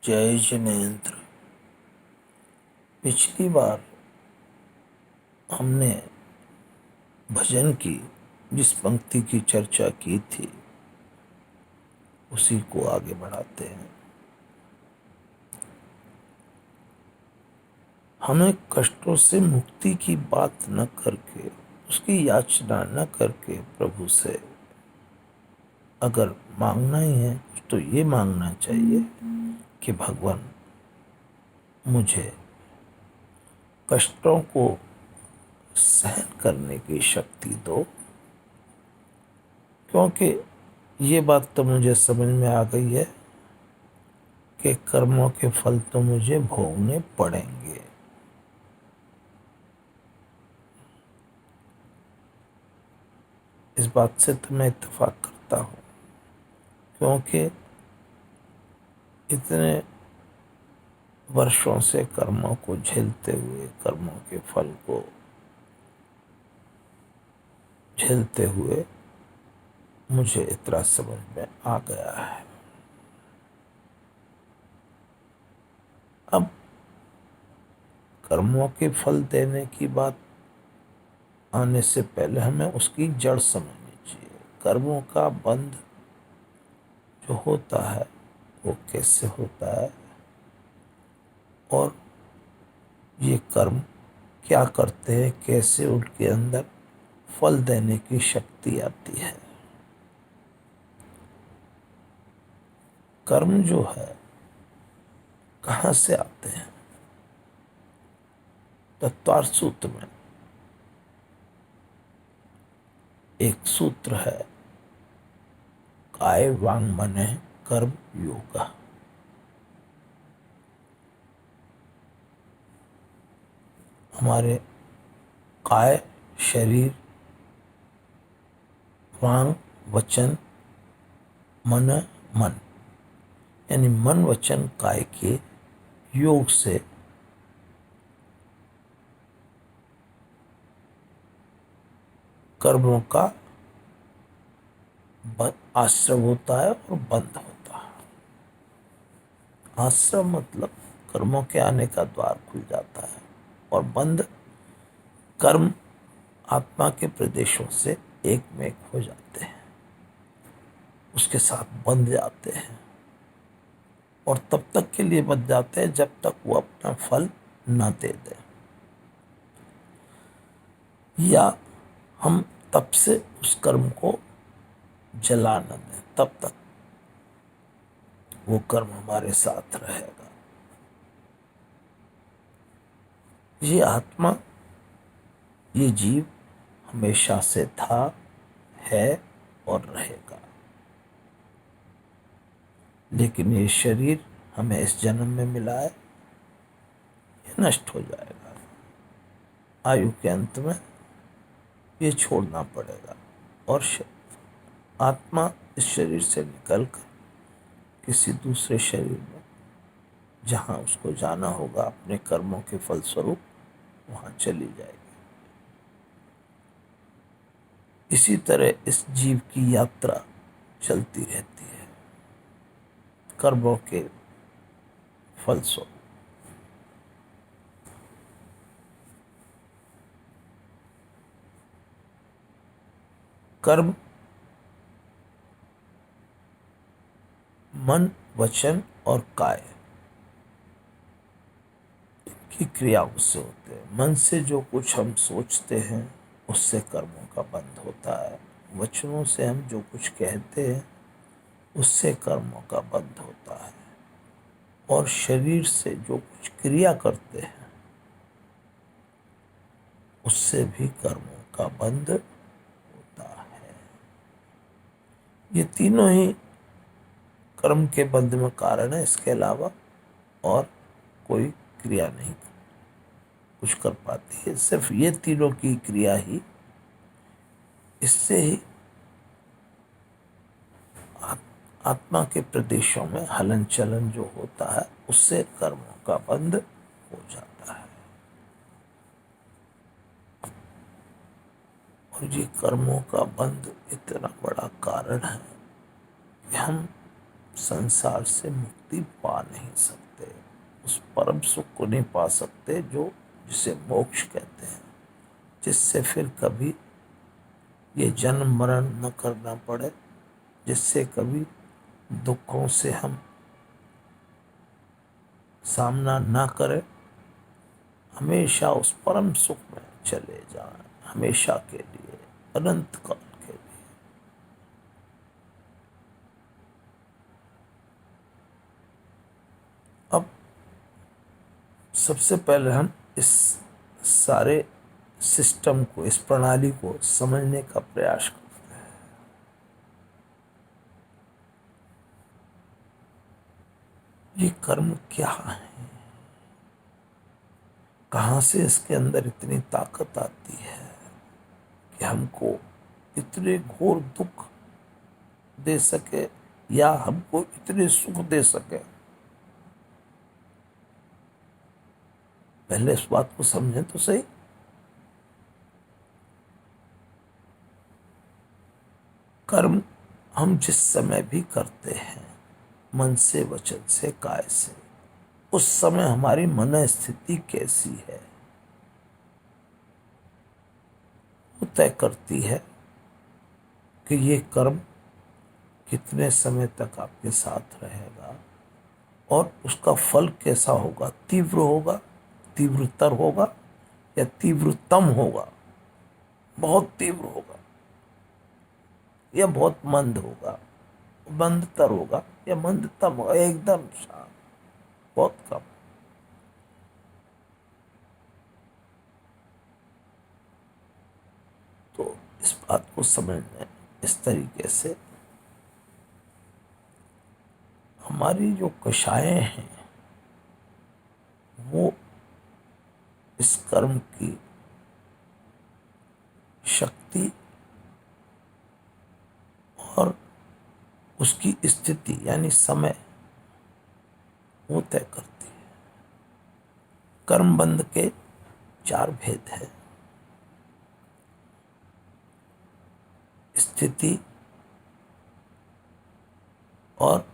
जय जिनेन्द्र। पिछली बार हमने भजन की जिस पंक्ति की चर्चा की थी उसी को आगे बढ़ाते हैं। हमें कष्टों से मुक्ति की बात न करके, उसकी याचना न करके प्रभु से अगर मांगना ही है तो ये मांगना चाहिए कि भगवान मुझे कष्टों को सहन करने की शक्ति दो, क्योंकि ये बात तो मुझे समझ में आ गई है कि कर्मों के फल तो मुझे भोगने पड़ेंगे। इस बात से तो मैं इत्तेफाक करता हूँ, क्योंकि इतने वर्षों से कर्मों को झेलते हुए, कर्मों के फल को झेलते हुए मुझे इतना समझ में आ गया है। अब कर्मों के फल देने की बात आने से पहले हमें उसकी जड़ समझनी चाहिए। कर्मों का बंध जो होता है वो कैसे होता है और ये कर्म क्या करते हैं, कैसे उनके अंदर फल देने की शक्ति आती है। कर्म जो है कहाँ से आते हैं? तत्वार्थ सूत्र में एक सूत्र है, काय वांग मने कर्म योगा। हमारे काय शरीर, वांग वचन, मन मन, यानी मन वचन काय के योग से कर्मों का आश्रम होता है और बंध होता है। आश्रम मतलब कर्मों के आने का द्वार खुल जाता है और बंध कर्म आत्मा के प्रदेशों से एक में एक हो जाते हैं, उसके साथ बंध जाते हैं और तब तक के लिए बंध जाते हैं जब तक वो अपना फल न दे दे, या हम तब से उस कर्म को जला न दें, तब तक वो कर्म हमारे साथ रहेगा। ये आत्मा, ये जीव हमेशा से था, है और रहेगा, लेकिन ये शरीर हमें इस जन्म में मिला है, ये नष्ट हो जाएगा। आयु के अंत में ये छोड़ना पड़ेगा और आत्मा इस शरीर से निकलकर किसी दूसरे शरीर में जहाँ उसको जाना होगा अपने कर्मों के फलस्वरूप, वहाँ चली जाएगी। इसी तरह इस जीव की यात्रा चलती रहती है कर्मों के फलस्वरूप। कर्म मन वचन और काय की क्रियाओं से होते हैं। मन से जो कुछ हम सोचते हैं उससे कर्मों का बंध होता है। वचनों से हम जो कुछ कहते हैं उससे कर्मों का बंध होता है और शरीर से जो कुछ क्रिया करते हैं उससे भी कर्मों का बंध होता है। ये तीनों ही कर्म के बंध में कारण है, इसके अलावा और कोई क्रिया नहीं कुछ कर पाती है। सिर्फ ये तीनों की क्रिया ही, इससे ही आत्मा के प्रदेशों में हलन चलन जो होता है उससे कर्मों का बंध हो जाता है। और ये कर्मों का बंध इतना बड़ा कारण है कि हम संसार से मुक्ति पा नहीं सकते, उस परम सुख को नहीं पा सकते जो जिसे मोक्ष कहते हैं, जिससे फिर कभी ये जन्म मरण न करना पड़े, जिससे कभी दुखों से हम सामना ना करें, हमेशा उस परम सुख में चले जाएं, हमेशा के लिए, अनंत काल के लिए। अब सबसे पहले हम इस सारे सिस्टम को, इस प्रणाली को समझने का प्रयास करते हैं। ये कर्म क्या है, कहाँ से इसके अंदर इतनी ताकत आती है कि हमको इतने घोर दुख दे सके या हमको इतने सुख दे सके। पहले इस बात को समझें तो सही। कर्म हम जिस समय भी करते हैं, मन से, वचन से, काय से, उस समय हमारी मन स्थिति कैसी है वो तय करती है कि ये कर्म कितने समय तक आपके साथ रहेगा और उसका फल कैसा होगा। तीव्र होगा, तीव्रतर होगा या तीव्रतम होगा, बहुत तीव्र होगा या बहुत मंद होगा, मंदतर होगा या मंदतम होगा, एकदम शांत, बहुत कम। तो इस बात को समझने इस तरीके से हमारी जो कषायें हैं वो इस कर्म की शक्ति और उसकी स्थिति यानी समय वो तय करती है। कर्म बंध के 4 भेद है: स्थिति और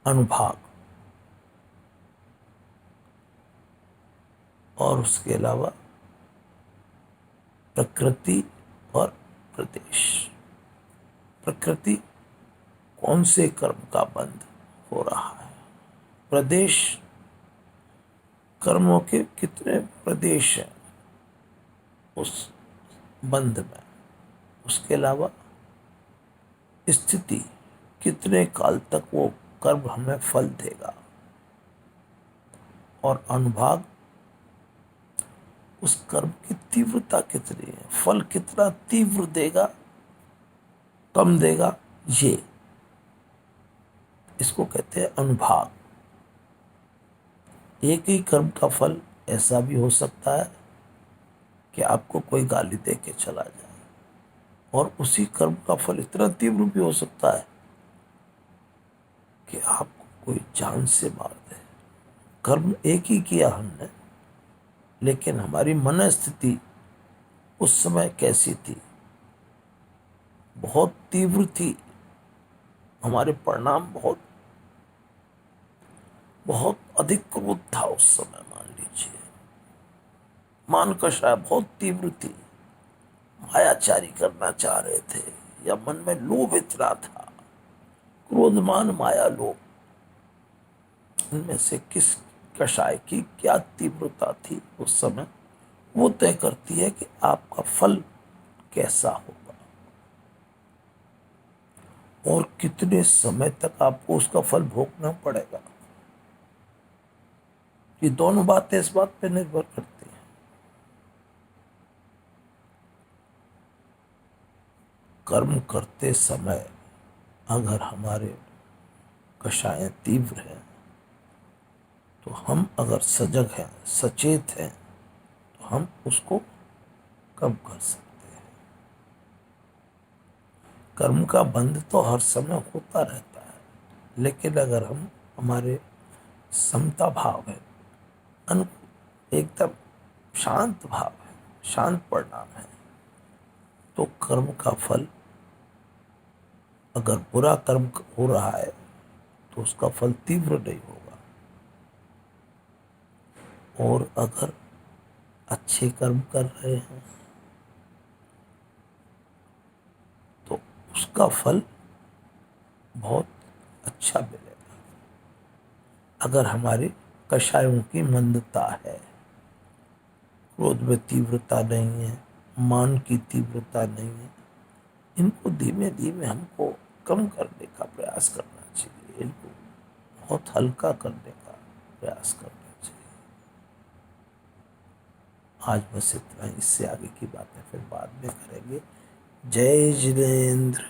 अनुभाग, और उसके अलावा प्रकृति और प्रदेश। प्रकृति कौन से कर्म का बंध हो रहा है, प्रदेश कर्मों के कितने प्रदेश हैं उस बंध में, उसके अलावा स्थिति कितने काल तक वो कर्म हमें फल देगा, और अनुभाग उस कर्म की तीव्रता कितनी है, फल कितना तीव्र देगा, कम देगा, ये इसको कहते हैं अनुभाग। एक ही कर्म का फल ऐसा भी हो सकता है कि आपको कोई गाली दे के चला जाए, और उसी कर्म का फल इतना तीव्र भी हो सकता है कि आपको कोई जान से मार दे। कर्म एक ही किया हमने, लेकिन हमारी मन स्थिति उस समय कैसी थी, बहुत तीव्र थी, हमारे परिणाम बहुत बहुत अधिक क्रोध था उस समय। मान लीजिए मान कषाय बहुत तीव्र थी, मायाचारी करना चाह रहे थे, या मन में लोभ इतना था, क्रोध मान माया लोभ, इनमें से किस कषाय की क्या तीव्रता थी उस समय, वो तय करती है कि आपका फल कैसा होगा और कितने समय तक आपको उसका फल भोगना पड़ेगा। ये दोनों बातें इस बात पे निर्भर करती हैं। कर्म करते समय अगर हमारे कषायें तीव्र हैं, तो हम अगर सजग हैं, सचेत हैं, तो हम उसको कम कर सकते हैं। कर्म का बंध तो हर समय होता रहता है, लेकिन अगर हम हमारे समता भाव है, एकदम शांत भाव है, शांत परिणाम है, तो कर्म का फल, अगर बुरा कर्म हो रहा है तो उसका फल तीव्र नहीं होगा। और अगर अच्छे कर्म कर रहे हैं तो उसका फल बहुत अच्छा मिलेगा। अगर हमारी कषायों की मंदता है, क्रोध में तीव्रता नहीं है, मान की तीव्रता नहीं है, इनको धीमे धीमे हमको कम करने का प्रयास करना चाहिए, इनको बहुत हल्का करने का प्रयास करना चाहिए। आज बस इतना ही, इससे आगे की बातें फिर बाद में करेंगे। जय जिनेंद्र।